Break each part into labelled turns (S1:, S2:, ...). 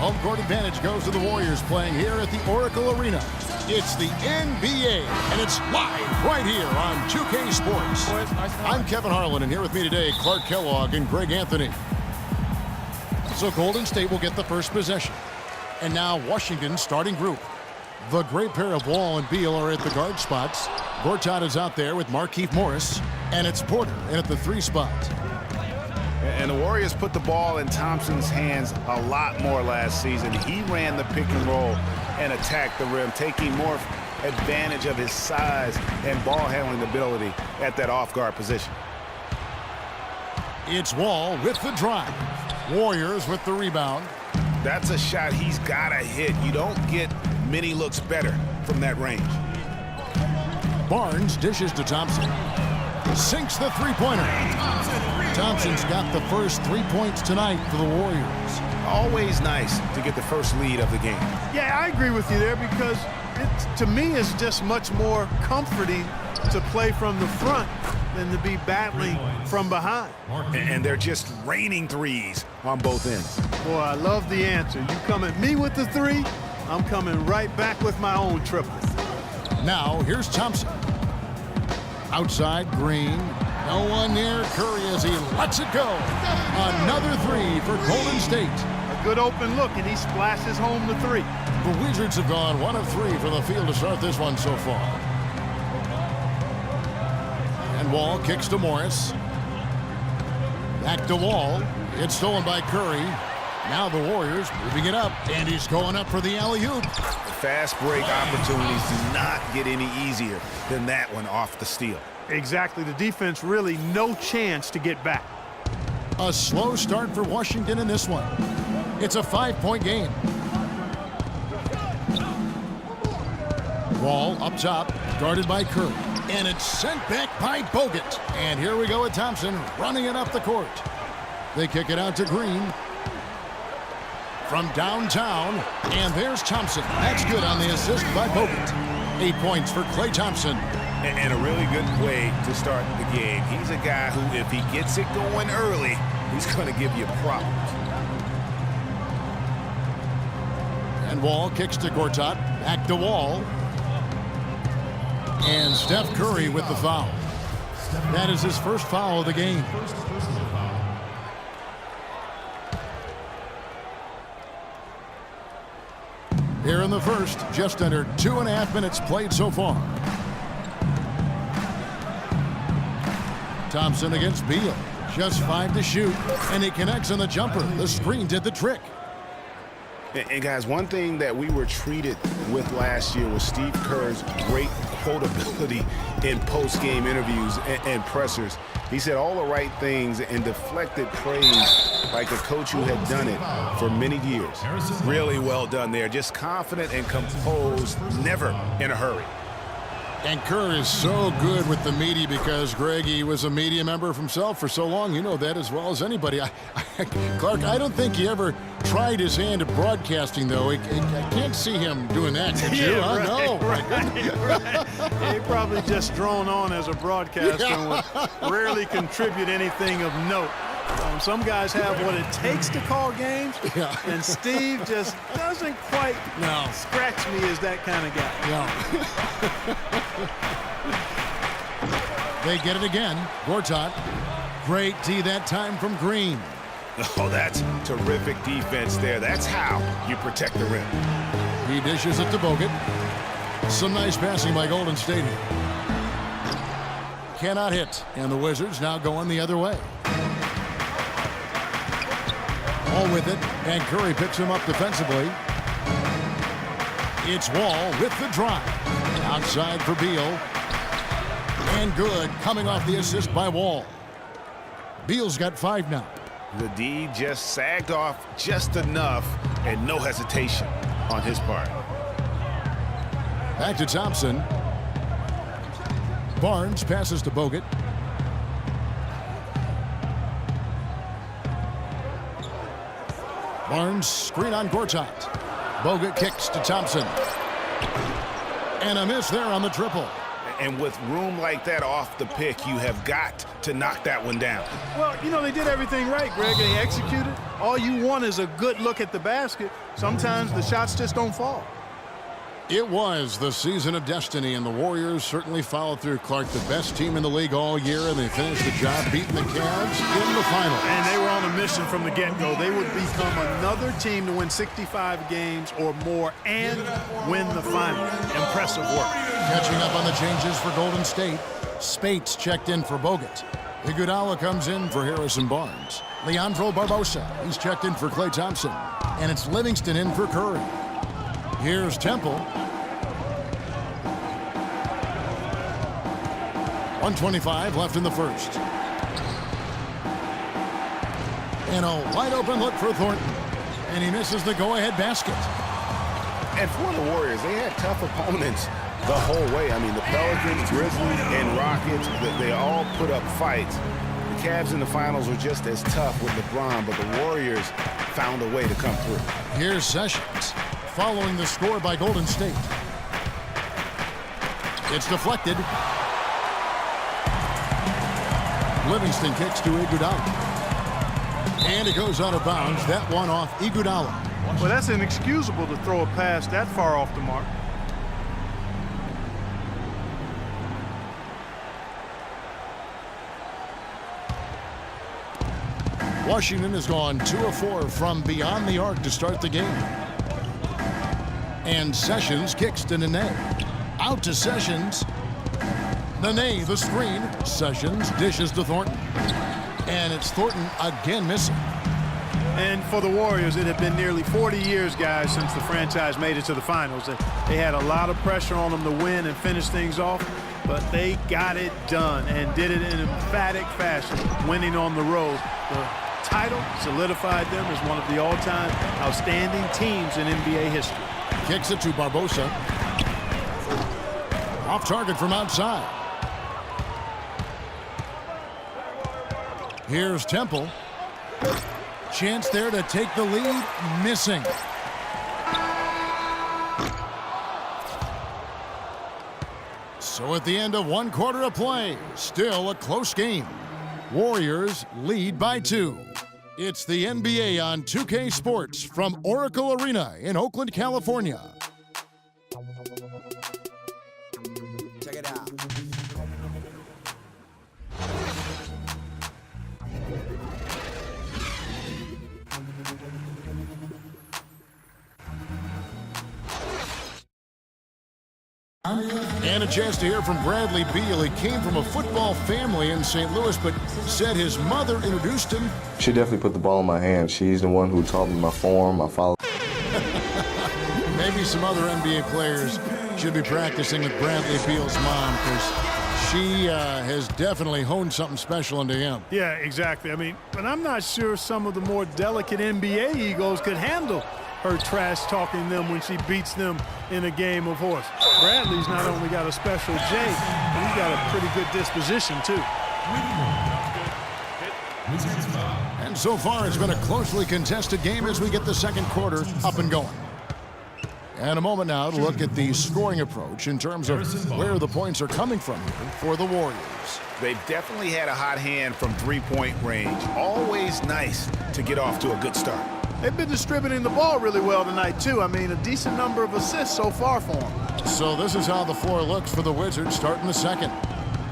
S1: Home court advantage goes to the Warriors playing here at the Oracle Arena. It's the NBA, and it's live right here on 2K Sports. I'm Kevin Harlan, and here with me today, Clark Kellogg and Greg Anthony. So Golden State will get the first possession. And now Washington's starting group. The great pair of Wall and Beal are at the guard spots. Gortat is out there with Markieff Morris, and it's Porter in at the 3 spot.
S2: And the Warriors put the ball in Thompson's hands a lot more last season. He ran the pick and roll and attacked the rim, taking more advantage of his size and ball handling ability at that off-guard position.
S1: It's Wall with the drive. Warriors with the rebound.
S2: That's a shot he's got to hit. You don't get many looks better from that range.
S1: Barnes dishes to Thompson. Sinks the three-pointer. Thompson's got the first 3 points tonight for the Warriors.
S2: Always nice to get the first lead of the game.
S3: Yeah, I agree with you there because to me it's just much more comforting to play from the front than to be battling from behind.
S2: And they're just raining threes on both ends.
S3: Boy, I love the answer. You come at me with the 3, I'm coming right back with my own triple.
S1: Now, here's Thompson. Outside, Green. No one near Curry as he lets it go. Another 3 for Golden State.
S3: A good open look, and he splashes home the 3.
S1: The Wizzards have gone 1 of 3 from the field to start this one so far. And Wall kicks to Morris. Back to Wall. It's stolen by Curry. Now the Warriors moving it up, and he's going up for the alley-oop.
S2: Fast break opportunities do not get any easier than that one off the steal.
S3: Exactly. The defense really no chance to get back.
S1: A slow start for Washington in this one. It's a 5-point game. Wall up top, guarded by Curry. And it's sent back by Bogut. And here we go with Thompson running it up the court. They kick it out to Green. From downtown, and there's Thompson. That's good on the assist by Bogut. 8 points for Klay Thompson.
S2: And a really good play to start the game. He's a guy who, if he gets it going early, he's going to give you problems.
S1: And Wall kicks to Gortat. Back to Wall. And Steph Curry with the foul. That is his first foul of the game. Here in the first, just under 2.5 minutes played so far. Thompson against Beal. Just 5 to shoot, and he connects on the jumper. The screen did the trick.
S2: And guys, one thing that we were treated with last year was Steve Kerr's great quotability in post-game interviews and pressers. He said all the right things and deflected praise like a coach who had done it for many years. Really well done there. Just confident and composed, never in a hurry.
S1: And Kerr is so good with the media because, Greg, he was a media member himself for so long. You know that as well as anybody. Clark, I don't think he ever tried his hand at broadcasting, though. I can't see him doing that. Did you?
S3: Yeah, right,
S1: No.
S3: Right. He probably just drawn on as a broadcaster and would rarely contribute anything of note. Some guys have what it takes to call games, and Steve just doesn't quite scratch me as that kind of guy.
S1: They get it again. Gortat. Great D that time from Green.
S2: Oh, that's terrific defense there. That's how you protect the rim.
S1: He dishes it to Bogut. Some nice passing by Golden State here. Cannot hit, and the Wizards now going the other way. All with it, and Curry picks him up defensively. It's Wall with the drive. Outside for Beal. And good, coming off the assist by Wall. Beal's got 5 now.
S2: The D just sagged off just enough, and no hesitation on his part.
S1: Back to Thompson. Barnes passes to Bogut. Barnes screen on Gortat. Bogut kicks to Thompson. And a miss there on the triple.
S2: And with room like that off the pick, you have got to knock that one down.
S3: Well, you know, they did everything right, Greg. They executed. all you want is a good look at the basket. Sometimes the shots just don't fall.
S1: It was the season of destiny, and the Warriors certainly followed through, Clark. The best team in the league all year, and they finished the job beating the Cavs in the finals.
S3: And they were on a mission from the get-go. They would become another team to win 65 games or more and win the final. Impressive work.
S1: Catching up on the changes for Golden State. Spates checked in for Bogut. Iguodala comes in for Harrison Barnes. Leandro Barbosa, he's checked in for Klay Thompson. And it's Livingston in for Curry. Here's Temple. 1:25 left in the first. And a wide open look for Thornton. And he misses the go-ahead basket.
S2: And for the Warriors, they had tough opponents the whole way. I mean, the Pelicans, Grizzlies, and Rockets, they all put up fights. The Cavs in the finals were just as tough with LeBron, but the Warriors found a way to come through.
S1: Here's Sessions, following the score by Golden State. It's deflected. Livingston kicks to Iguodala. And it goes out of bounds. That one off Iguodala.
S3: Well, that's inexcusable to throw a pass that far off the mark.
S1: Washington has gone 2 of 4 from beyond the arc to start the game. And Sessions kicks to Nene. Out to Sessions. Nene, the screen. Sessions dishes to Thornton. And it's Thornton again missing.
S3: And for the Warriors, it had been nearly 40 years, guys, since the franchise made it to the finals. They had a lot of pressure on them to win and finish things off, but they got it done and did it in emphatic fashion, winning on the road. The title solidified them as one of the all-time outstanding teams in NBA history.
S1: Kicks it to Barbosa. Off target from outside. Here's Temple. Chance there to take the lead. Missing. So at the end of 1 quarter of play, still a close game. Warriors lead by 2. It's the NBA on 2K Sports from Oracle Arena in Oakland, California.
S4: Check it out.
S1: And a chance to hear from Bradley Beal. He came from a football family in St. Louis, but said his mother introduced him.
S5: She definitely put the ball in my hand. She's the one who taught me my form, my follow.
S1: Maybe some other NBA players should be practicing with Bradley Beal's mom, because she has definitely honed something special into him.
S3: Yeah, exactly. I mean, but I'm not sure some of the more delicate NBA egos could handle her trash talking them when she beats them in a game of horse. Bradley's not only got a special J, but he's got a pretty good disposition too.
S1: And so far it's been a closely contested game as we get the second quarter up and going. And a moment now to look at the scoring approach in terms of where the points are coming from here for the Warriors.
S2: They've definitely had a hot hand from three-point range. Always nice to get off to a good start.
S3: They've been distributing the ball really well tonight, too. I mean, a decent number of assists so far for them.
S1: So this is how the floor looks for the Wizards starting the second.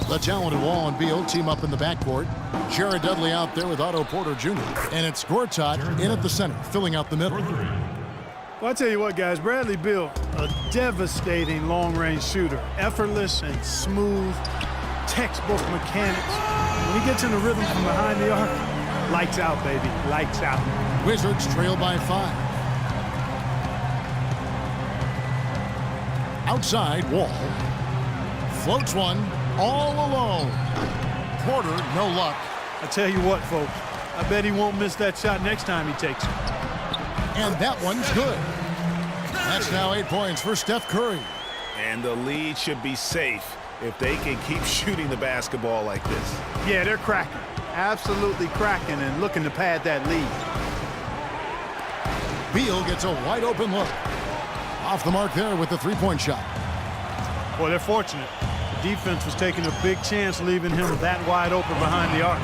S1: The talented Wall and Beal team up in the backcourt. Jared Dudley out there with Otto Porter Jr. And it's Gortat in at the center, filling out the middle.
S3: Well, I tell you what, guys, Bradley Beal, a devastating long-range shooter. Effortless and smooth, textbook mechanics. When he gets in the rhythm from behind the arc, lights out, baby, lights out.
S1: Wizards trail by 5. Outside, Wall. Floats one, all alone. Porter, no luck.
S3: I tell you what, folks, I bet he won't miss that shot next time he takes it.
S1: And that one's good. That's now 8 points for Steph Curry.
S2: And the lead should be safe if they can keep shooting the basketball like this.
S3: Yeah, they're cracking. Absolutely cracking and looking to pad that lead.
S1: Beal gets a wide open look. Off the mark there with the three-point shot.
S3: Boy, they're fortunate. The defense was taking a big chance leaving him that wide open behind the arc.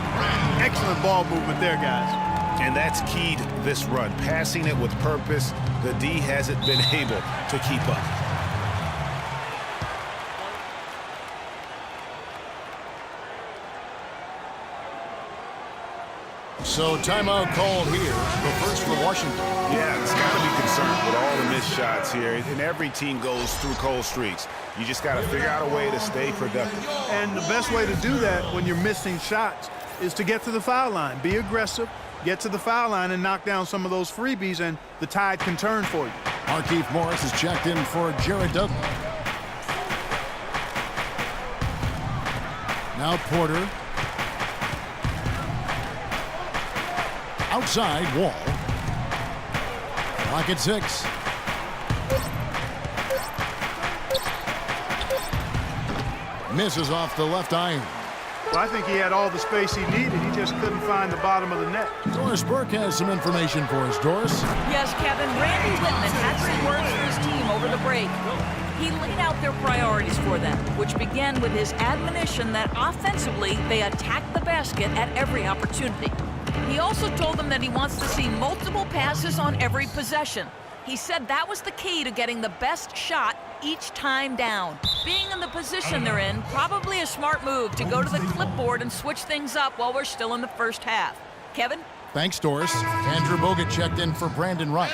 S3: Excellent ball movement there, guys.
S2: And that's key to this run. Passing it with purpose, the D hasn't been able to keep up.
S1: So timeout called here, the first for Washington.
S2: Yeah, it's got to be concerned with all the missed shots here. And every team goes through cold streaks. You just got to figure out a way to stay productive.
S3: And the best way to do that when you're missing shots is to get to the foul line. Be aggressive, get to the foul line, and knock down some of those freebies, and the tide can turn for you.
S1: Markieff Morris is checked in for Jared Dudley. Now Porter. Outside, Wall. Clock at 6. Misses off the left iron.
S3: Well, I think he had all the space he needed. He just couldn't find the bottom of the net.
S1: Doris Burke has some information for us. Doris?
S6: Yes, Kevin. Randy Whitman had some words for his team over the break. He laid out their priorities for them, which began with his admonition that offensively they attack the basket at every opportunity. He also told them that he wants to see multiple passes on every possession. He said that was the key to getting the best shot each time down. Being in the position they're in, probably a smart move to go to the clipboard and switch things up while we're still in the first half. Kevin?
S1: Thanks, Doris. Andrew Bogut checked in for Brandon Rush.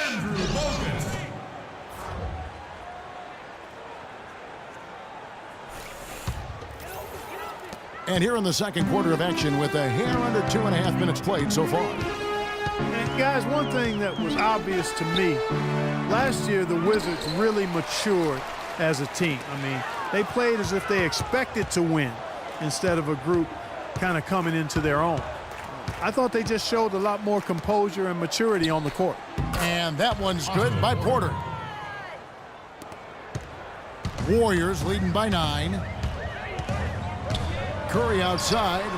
S1: And here in the second quarter of action with a hair under 2.5 minutes played so far.
S3: And guys, one thing that was obvious to me, last year the Wizards really matured as a team. I mean, they played as if they expected to win instead of a group kind of coming into their own. I thought they just showed a lot more composure and maturity on the court.
S1: And that one's good by Porter. Warriors leading by 9. Curry outside.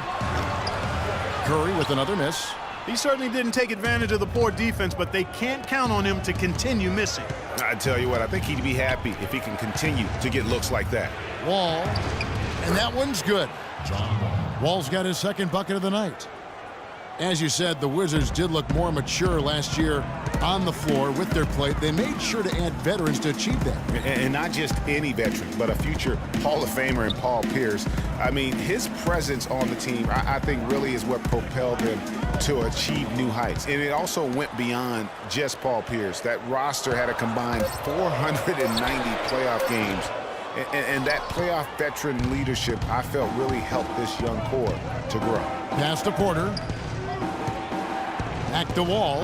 S1: Curry with another miss.
S3: He certainly didn't take advantage of the poor defense, but they can't count on him to continue missing.
S2: I tell you what, I think he'd be happy if he can continue to get looks like that.
S1: Wall. And that one's good. Wall's got his second bucket of the night. As you said, the Wizards did look more mature last year on the floor with their play. They made sure to add veterans to achieve that.
S2: And not just any veteran, but a future Hall of Famer in Paul Pierce. I mean, his presence on the team, I think, really is what propelled them to achieve new heights. And it also went beyond just Paul Pierce. That roster had a combined 490 playoff games. And that playoff veteran leadership, I felt, really helped this young core to grow.
S1: Pass to Porter. Back to Wall.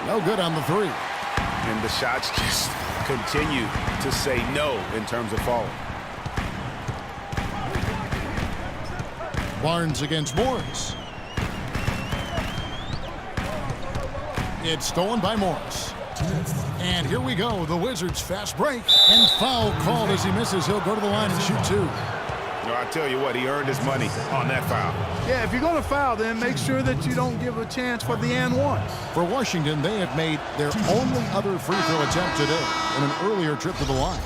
S1: No good on the 3.
S2: And the shots just continue to say no in terms of falling.
S1: Barnes against Morris. It's stolen by Morris. And here we go, the Wizards fast break. And foul called as he misses. He'll go to the line and shoot 2.
S2: No, I tell you what, he earned his money on that foul.
S3: Yeah, if you're going to foul, then make sure that you don't give a chance for the and one.
S1: For Washington, they have made their only other free throw attempt today in an earlier trip to the line.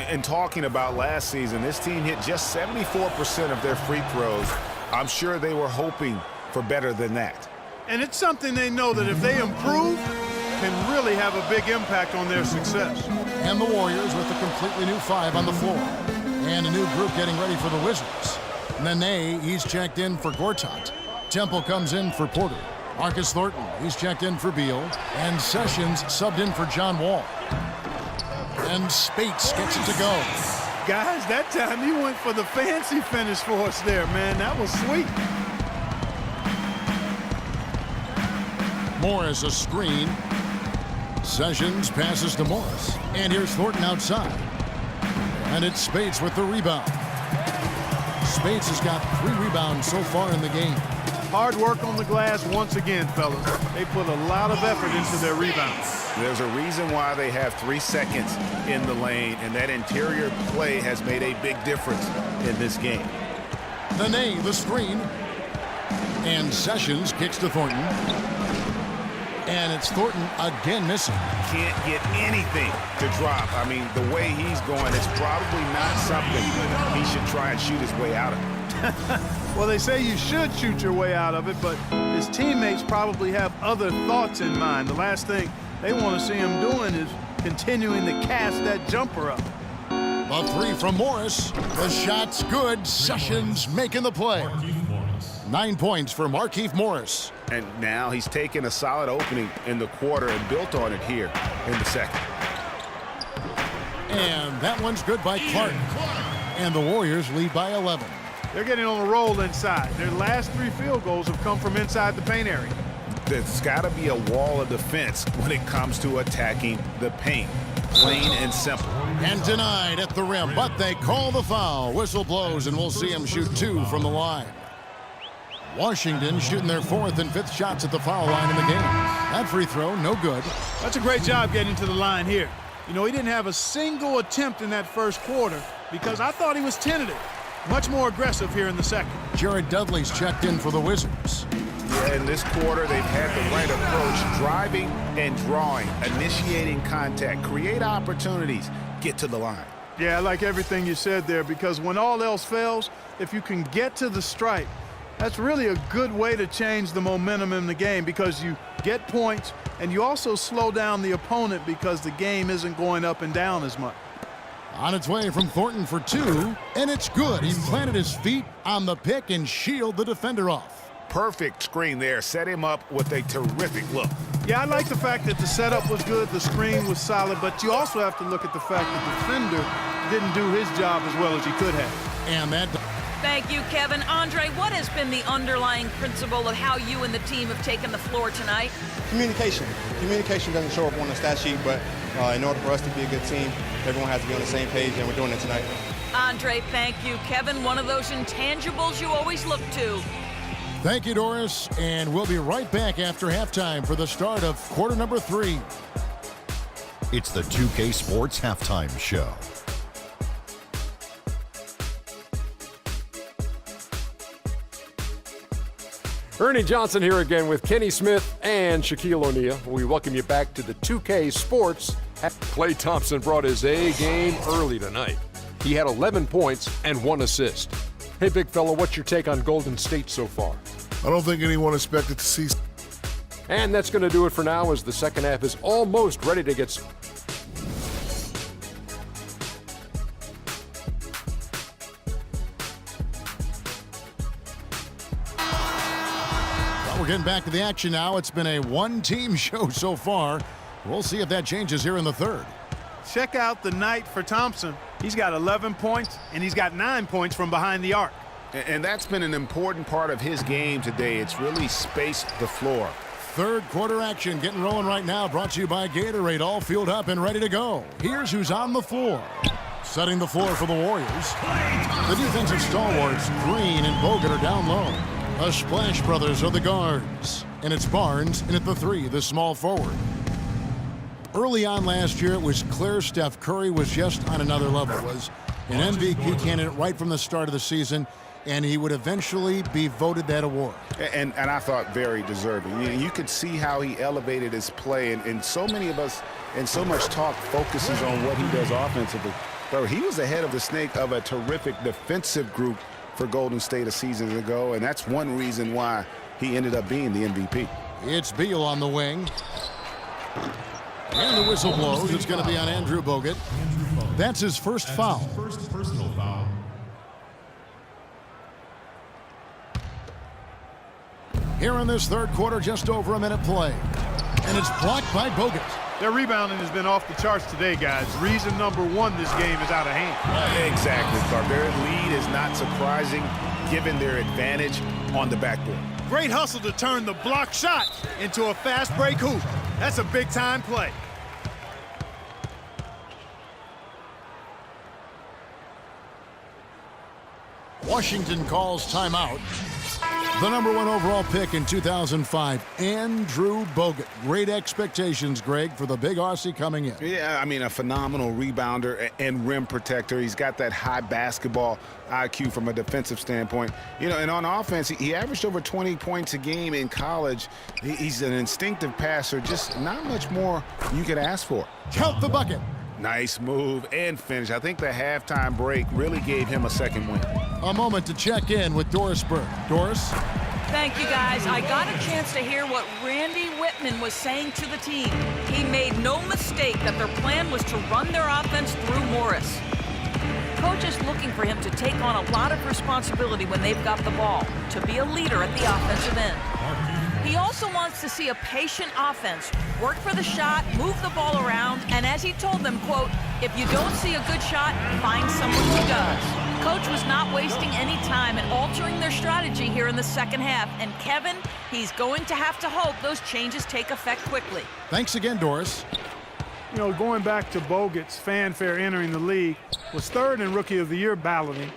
S2: And talking about last season, this team hit just 74% of their free throws. I'm sure they were hoping for better than that.
S3: And it's something they know that if they improve, can really have a big impact on their success.
S1: And the Warriors with a completely new 5 on the floor. And a new group getting ready for the Wizards. Nene, he's checked in for Gortat. Temple comes in for Porter. Marcus Thornton, he's checked in for Beal. And Sessions subbed in for John Wall. And Spates gets it to go.
S3: Guys, that time he went for the fancy finish for us there, man. That was sweet.
S1: Morris a screen. Sessions passes to Morris. And here's Thornton outside. And it's Spates with the rebound. Spates has got 3 rebounds so far in the game.
S3: Hard work on the glass once again, fellas. They put a lot of effort into their rebounds.
S2: There's a reason why they have 3 seconds in the lane, and that interior play has made a big difference in this game.
S1: Nene, the screen. And Sessions kicks to Thornton. And it's Thornton again missing.
S2: Can't get anything to drop. I mean, the way he's going, it's probably not something he should try and shoot his way out of.
S3: Well, they say you should shoot your way out of it, but his teammates probably have other thoughts in mind. The last thing they want to see him doing is continuing to cast that jumper up.
S1: A three from Morris. The shot's good. Sessions making the play. 9 points for Markieff Morris.
S2: And now he's taken a solid opening in the quarter and built on it here in the second.
S1: And that one's good by Clark. And the Warriors lead by 11.
S3: They're getting on a roll inside. Their last 3 field goals have come from inside the paint area.
S2: There's got to be a wall of defense when it comes to attacking the paint. Plain and simple.
S1: And denied at the rim, but they call the foul. Whistle blows, and we'll see him shoot 2 from the line. Washington shooting their 4th and 5th shots at the foul line in the game. That free throw, no good.
S3: That's a great job getting to the line here. You know, he didn't have a single attempt in that first quarter because I thought he was tentative. Much more aggressive here in the second.
S1: Jared Dudley's checked in for the Wizards.
S2: Yeah, in this quarter, they've had the right approach, driving and drawing, initiating contact, create opportunities, get to the line.
S3: Yeah, I like everything you said there because when all else fails, if you can get to the stripe, that's really a good way to change the momentum in the game because you get points and you also slow down the opponent because the game isn't going up and down as much.
S1: On its way from Thornton for 2, and it's good. He planted his feet on the pick and shielded the defender off.
S2: Perfect screen there. Set him up with a terrific look.
S3: Yeah, I like the fact that the setup was good, the screen was solid, but you also have to look at the fact that the defender didn't do his job as well as he could have.
S1: And that...
S6: Thank you, Kevin. Andre, what has been the underlying principle of how you and the team have taken the floor tonight?
S7: Communication. Communication doesn't show up on the stat sheet, but in order for us to be a good team, everyone has to be on the same page, and we're doing it tonight.
S6: Andre, thank you. Kevin, one of those intangibles you always look to.
S1: Thank you, Doris, and we'll be right back after halftime for the start of quarter number 3.
S8: It's the 2K Sports Halftime Show.
S9: Ernie Johnson here again with Kenny Smith and Shaquille O'Neal. We welcome you back to the 2K Sports. Klay Thompson brought his A game early tonight. He had 11 points and 1 assist. Hey, big fella, what's your take on Golden State so far?
S10: I don't think anyone expected to see.
S9: And that's going to do it for now as the second half is almost ready to get started.
S1: We're getting back to the action now. It's been a one-team show so far. We'll see if that changes here in the third.
S3: Check out the night for Thompson. He's got 11 points, and he's got 9 points from behind the arc.
S2: And that's been an important part of his game today. It's really spaced the floor.
S1: Third quarter action getting rolling right now. Brought to you by Gatorade. All fueled up and ready to go. Here's who's on the floor. Setting the floor for the Warriors. The defensive stalwarts, Green and Bogut, are down low. The Splash Brothers are the guards. And it's Barnes in at the 3, the small forward. Early on last year, it was clear Steph Curry was just on another level. Was an MVP candidate right from the start of the season, and he would eventually be voted that award.
S2: And I thought very deserving. You could see how he elevated his play, and so many of us, and so much talk focuses on what he does offensively. But he was ahead of the snake of a terrific defensive group for Golden State a season ago, and that's one reason why he ended up being the MVP.
S1: It's Beal on the wing. And the whistle blows. It's going to be on Andrew Bogut. That's his first foul.
S11: First personal foul.
S1: Here in this third quarter, just over a minute play. And it's blocked by Bogut.
S3: Their rebounding has been off the charts today, guys. Reason number 1, this game is out of hand.
S2: Exactly, Clark. Their lead is not surprising given their advantage on the backboard.
S3: Great hustle to turn the block shot into a fast break hoop. That's a big-time play.
S1: Washington calls timeout. The #1 overall pick in 2005, Andrew Bogut. Great expectations, Greg, for the big Aussie coming in.
S2: Yeah, I mean, a phenomenal rebounder and rim protector. He's got that high basketball IQ from a defensive standpoint. You know, and on offense, he averaged over 20 points a game in college. He's an instinctive passer, just not much more you could ask for.
S1: Count the bucket.
S2: Nice move and finish. I think the halftime break really gave him a second win.
S1: A moment to check in with Doris Burke. Doris?
S6: Thank you, guys. I got a chance to hear what Randy Whitman was saying to the team. He made no mistake that their plan was to run their offense through Morris. Coach is looking for him to take on a lot of responsibility when they've got the ball, to be a leader at the offensive end. He also wants to see a patient offense, work for the shot, move the ball around, and as he told them, quote, if you don't see a good shot, find someone who does. Coach was not wasting any time in altering their strategy here in the second half, and Kevin, he's going to have to hope those changes take effect quickly.
S1: Thanks again, Doris.
S3: You know, going back to Bogut's fanfare entering the league, was third in Rookie of the Year balloting.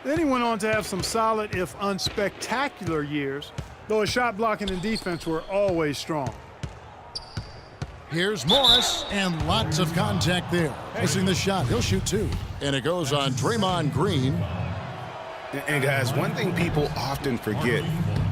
S3: Then he went on to have some solid, if unspectacular, years, though his shot blocking and defense were always strong.
S1: Here's Morris, and lots of contact there. Missing the shot. He'll shoot two. And it goes on Draymond Green.
S2: And guys, one thing people often forget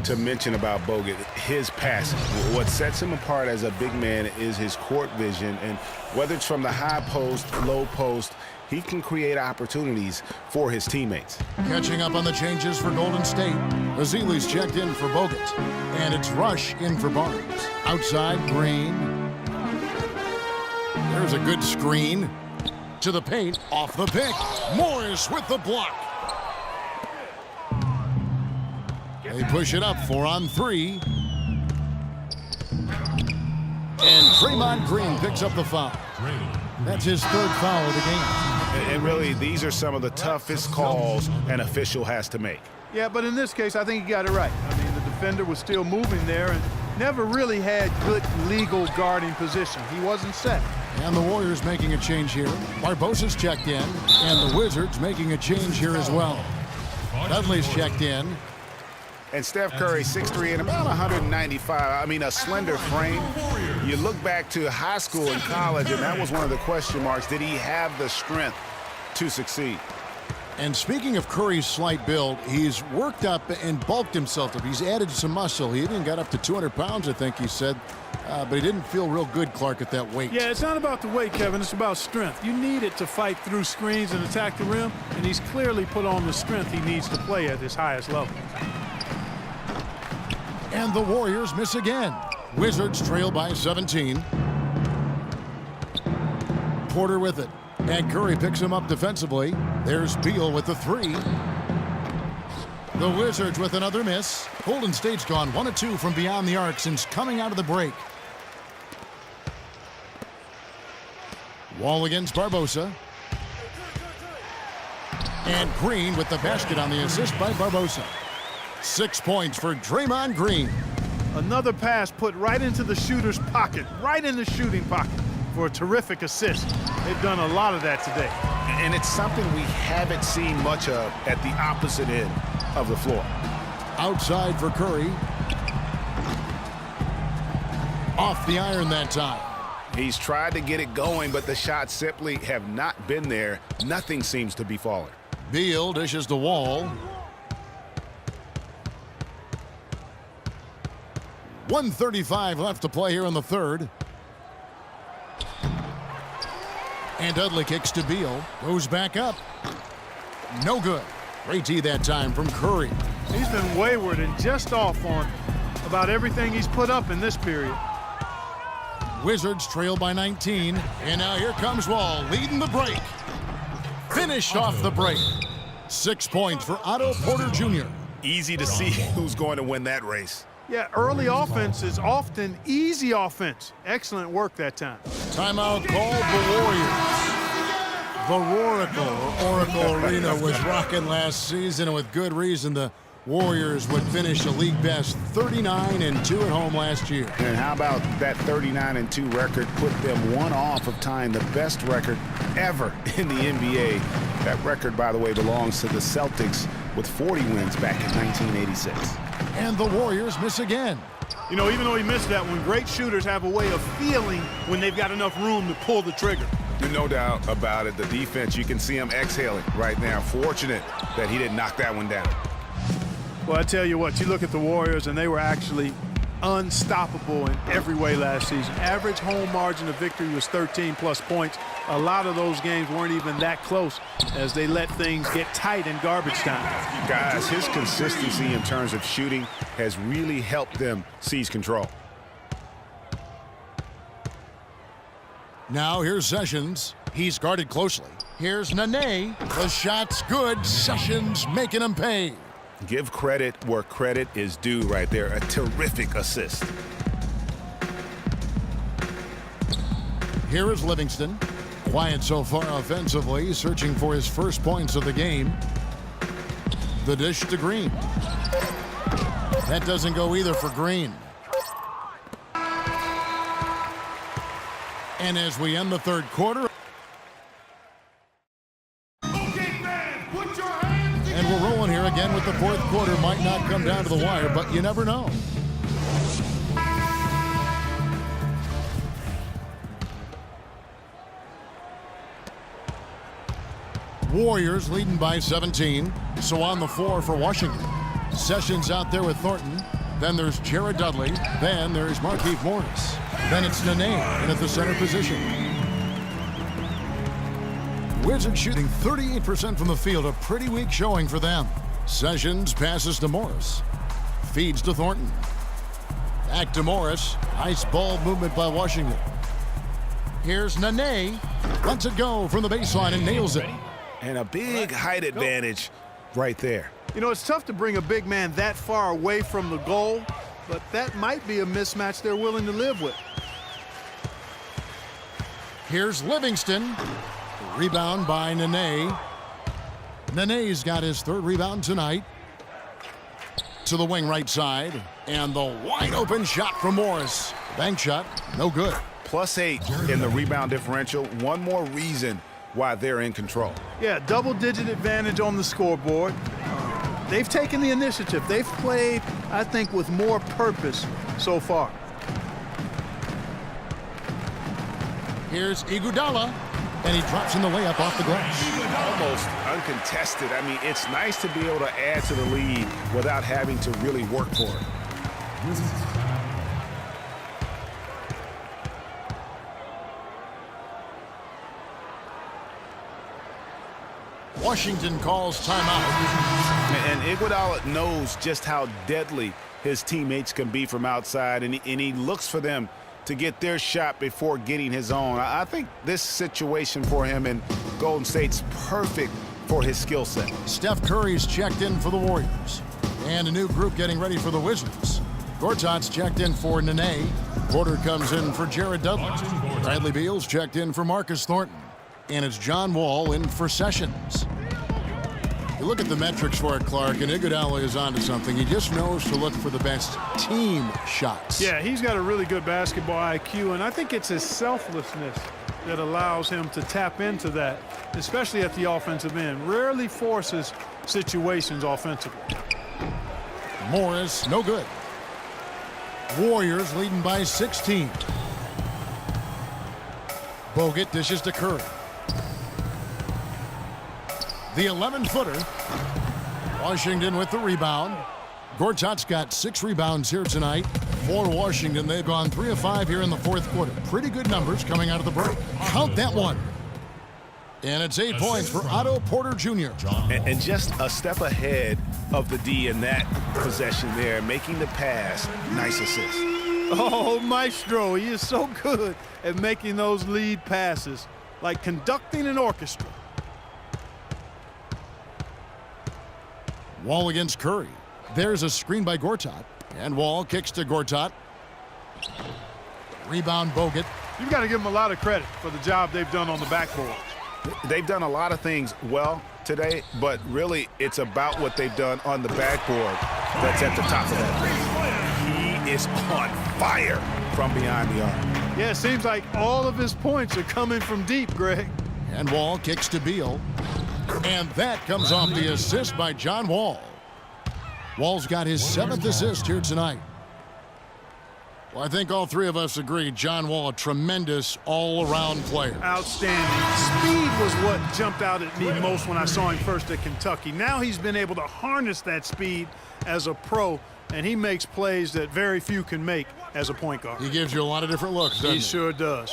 S2: to mention about Bogut, his passing. What sets him apart as a big man is his court vision, and whether it's from the high post, low post, he can create opportunities for his teammates.
S1: Catching up on the changes for Golden State. Azili's checked in for Bogut, and it's Rush in for Barnes. Outside, Green. There's a good screen. To the paint, off the pick. Morris with the block. They push it up 4-on-3. And Draymond Green picks up the foul. That's his third foul of the game.
S2: And really, these are some of the toughest calls an official has to make.
S3: Yeah, but in this case, I think he got it right. I mean, the defender was still moving there and never really had good legal guarding position. He wasn't set.
S1: And the Warriors making a change here. Barbosa's checked in, and the Wizards making a change here as well. Dudley's checked in.
S2: And Steph Curry, 6'3" and about 195. I mean, a slender frame. You look back to high school and college, and that was one of the question marks. Did he have the strength to succeed?
S1: And speaking of Curry's slight build, he's worked up and bulked himself up. He's added some muscle. He even got up to 200 pounds, I think he said. But he didn't feel real good, Clark, at that weight.
S3: Yeah, it's not about the weight, Kevin. It's about strength. You need it to fight through screens and attack the rim, and he's clearly put on the strength he needs to play at his highest level.
S1: And the Warriors miss again. Wizards trail by 17. Porter with it. And Curry picks him up defensively. There's Beal with the three. The Wizards with another miss. Golden State's gone 1 of 2 from beyond the arc since coming out of the break. Wall against Barbosa. And Green with the basket on the assist by Barbosa. 6 points for Draymond Green.
S3: Another pass put right into the shooter's pocket, right in the shooting pocket for a terrific assist. They've done a lot of that today.
S2: And it's something we haven't seen much of at the opposite end of the floor.
S1: Outside for Curry. Off the iron that time.
S2: He's tried to get it going, but the shots simply have not been there. Nothing seems to be falling.
S1: Beal dishes the Wall. 1:35 left to play here in the third. And Dudley kicks to Beal. Goes back up. No good. Great D that time from Curry.
S3: He's been wayward and just off on about everything he's put up in this period.
S1: Wizards trail by 19. And now here comes Wall leading the break. Finished off the break. 6 points for Otto Porter Jr.
S2: Easy to see who's going to win that race.
S3: Yeah, early offense is often easy offense. Excellent work that time.
S1: Timeout called the Warriors. The Oracle Arena was rocking last season, and with good reason. The Warriors would finish a league best 39-2 at home last year.
S2: And how about that 39-2 record put them one off of tying the best record ever in the NBA. That record, by the way, belongs to the Celtics with 40 wins back in 1986.
S1: And the Warriors miss again.
S3: You know, even though he missed that one, great shooters have a way of feeling when they've got enough room to pull the trigger.
S2: No doubt about it. The defense, you can see him exhaling right now. Fortunate that he didn't knock that one down.
S3: Well, I tell you what, you look at the Warriors, and they were actually unstoppable in every way last season. Average home margin of victory was 13-plus points. A lot of those games weren't even that close as they let things get tight in garbage time.
S2: Guys, his consistency in terms of shooting has really helped them seize control.
S1: Now here's Sessions. He's guarded closely. Here's Nene. The shot's good. Sessions making him pay.
S2: Give credit where credit is due right there. A terrific assist.
S1: Here is Livingston. Quiet so far offensively, searching for his first points of the game. The dish to Green. That doesn't go either for Green. And as we end the third quarter, and we're rolling here again with the fourth quarter. Might not come down to the wire, but you never know. Warriors leading by 17. So on the floor for Washington. Sessions out there with Thornton. Then there's Jared Dudley. Then there's Markieff Morris. Then it's Nene in at the center position. Wizzards shooting 38% from the field, a pretty weak showing for them. Sessions passes to Morris. Feeds to Thornton. Back to Morris. Nice ball movement by Washington. Here's Nene. Lets it go from the baseline and nails it.
S2: And a big height advantage right there.
S3: You know, it's tough to bring a big man that far away from the goal, but that might be a mismatch they're willing to live with.
S1: Here's Livingston. Rebound by Nene. Nene's got his third rebound tonight. To the wing right side. And the wide open shot from Morris. Bank shot, no good.
S2: +8 in the rebound differential. One more reason why they're in control.
S3: Yeah, double-digit advantage on the scoreboard. They've taken the initiative. They've played, I think, with more purpose so far.
S1: Here's Iguodala, and he drops in the layup off the glass.
S2: Almost uncontested. I mean, it's nice to be able to add to the lead without having to really work for it.
S1: Washington calls timeout.
S2: And Iguodala knows just how deadly his teammates can be from outside, and he looks for them to get their shot before getting his own. I think this situation for him in Golden State's perfect for his skill set.
S1: Steph Curry's checked in for the Warriors. And a new group getting ready for the Wizards. Gortat's checked in for Nene. Porter comes in for Jared Dudley. Bradley Beal's checked in for Marcus Thornton. And it's John Wall in for Sessions. You look at the metrics for it, Clark, and Iguodala is onto something. He just knows to look for the best team shots.
S3: Yeah, he's got a really good basketball IQ, and I think it's his selflessness that allows him to tap into that, especially at the offensive end. Rarely forces situations offensively.
S1: Morris, no good. Warriors leading by 16. Bogut dishes to Curry. The 11-footer. Washington with the rebound. Gortat's got 6 rebounds here tonight for Washington. They've gone 3 of 5 here in the fourth quarter. Pretty good numbers coming out of the break. Count that one. And it's 8 points for Otto Porter Jr.
S2: And just a step ahead of the D in that possession there, making the pass. Nice assist.
S3: Oh, Maestro, he is so good at making those lead passes, like conducting an orchestra.
S1: Wall against Curry. There's a screen by Gortat. And Wall kicks to Gortat. Rebound Bogut.
S3: You've got to give them a lot of credit for the job they've done on the backboard.
S2: They've done a lot of things well today, but really it's about what they've done on the backboard that's at the top of that. He is on fire from behind the arc.
S3: Yeah, it seems like all of his points are coming from deep, Greg.
S1: And Wall kicks to Beal. And that comes off the assist by John Wall. Wall's got his 7th assist here tonight. Well, I think all three of us agree John Wall, a tremendous all-around player.
S3: Outstanding. Speed was what jumped out at me most when I saw him first at Kentucky. Now he's been able to harness that speed as a pro, and he makes plays that very few can make as a point guard.
S1: He gives you a lot of different looks, doesn't he?
S3: He sure does.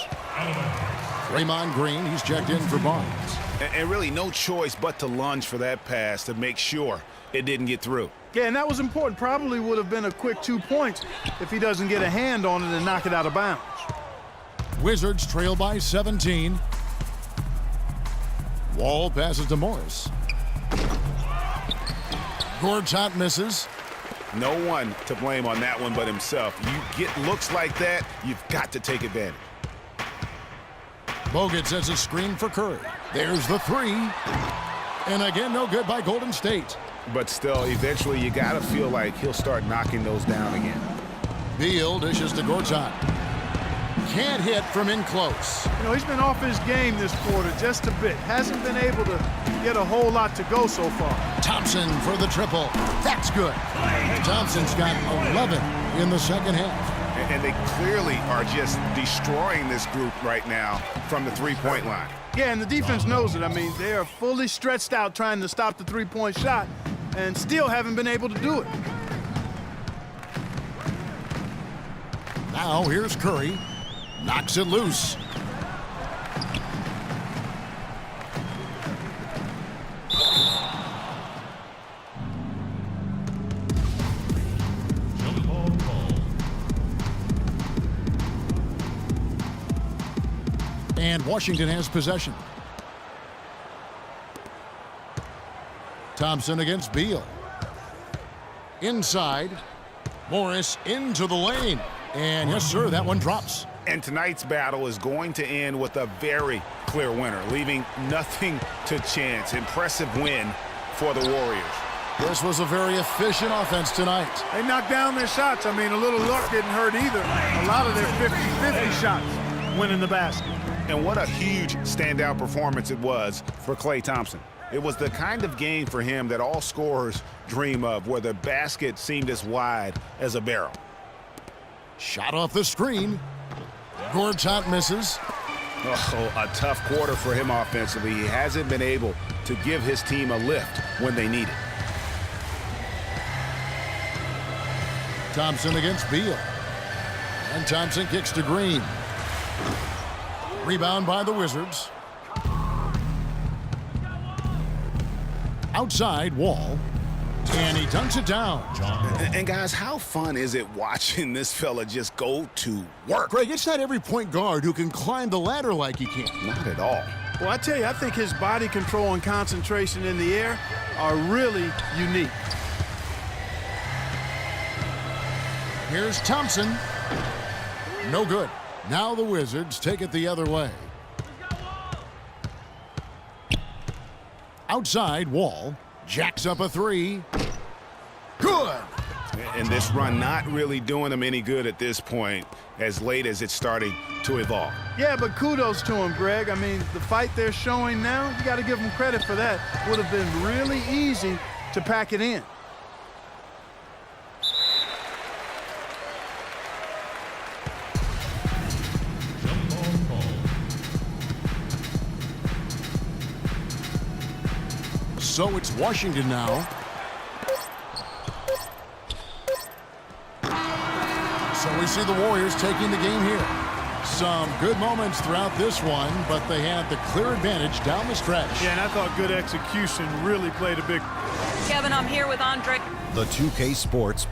S1: Draymond Green, he's checked in for Barnes.
S2: And really no choice but to lunge for that pass to make sure it didn't get through.
S3: Yeah, and that was important. Probably would have been a quick 2 points if he doesn't get a hand on it and knock it out of bounds.
S1: Wizards trail by 17. Wall passes to Morris. Gortat misses.
S2: No one to blame on that one but himself. You get looks like that, you've got to take advantage.
S1: Bogut sets a screen for Curry. There's the three. And again, no good by Golden State.
S2: But still, eventually you got to feel like he'll start knocking those down again.
S1: Beal dishes to Gortat. Can't hit from in close.
S3: You know, he's been off his game this quarter just a bit. Hasn't been able to get a whole lot to go so far.
S1: Thompson for the triple. That's good. Thompson's got 11 in the second half.
S2: And they clearly are just destroying this group right now from the three-point line.
S3: Yeah, and the defense knows it. I mean, they are fully stretched out trying to stop the three-point shot and still haven't been able to do it.
S1: Now here's Curry. Knocks it loose. And Washington has possession. Thompson against Beal. Inside. Morris into the lane. And yes, sir, that one drops.
S2: And tonight's battle is going to end with a very clear winner, leaving nothing to chance. Impressive win for the Warriors.
S1: This was a very efficient offense tonight.
S3: They knocked down their shots. I mean, a little luck didn't hurt either. A lot of their 50-50 shots went in the basket.
S2: And what a huge standout performance it was for Klay Thompson. It was the kind of game for him that all scorers dream of, where the basket seemed as wide as a barrel.
S1: Shot off the screen. Gortat misses.
S2: Oh, a tough quarter for him offensively. He hasn't been able to give his team a lift when they need it.
S1: Thompson against Beal. And Thompson kicks to Green. Rebound by the Wizards. Outside, Wall. And he dunks it down.
S2: And guys, how fun is it watching this fella just go to work?
S1: Greg, it's not every point guard who can climb the ladder like he can.
S2: Not at all.
S3: Well, I tell you, I think his body control and concentration in the air are really unique.
S1: Here's Thompson. No good. Now the Wizards take it the other way. Outside, Wall jacks up a three. Good.
S2: And this run not really doing them any good at this point, as late as it's starting to evolve.
S3: Yeah, but kudos to him, Greg. I mean, the fight they're showing now, you got to give them credit for that. Would have been really easy to pack it in.
S1: So it's Washington now. So we see the Warriors taking the game here. Some good moments throughout this one, but they had the clear advantage down the stretch.
S3: Yeah, and I thought good execution really played a big...
S6: Kevin, I'm here with Andre.
S8: The 2K Sports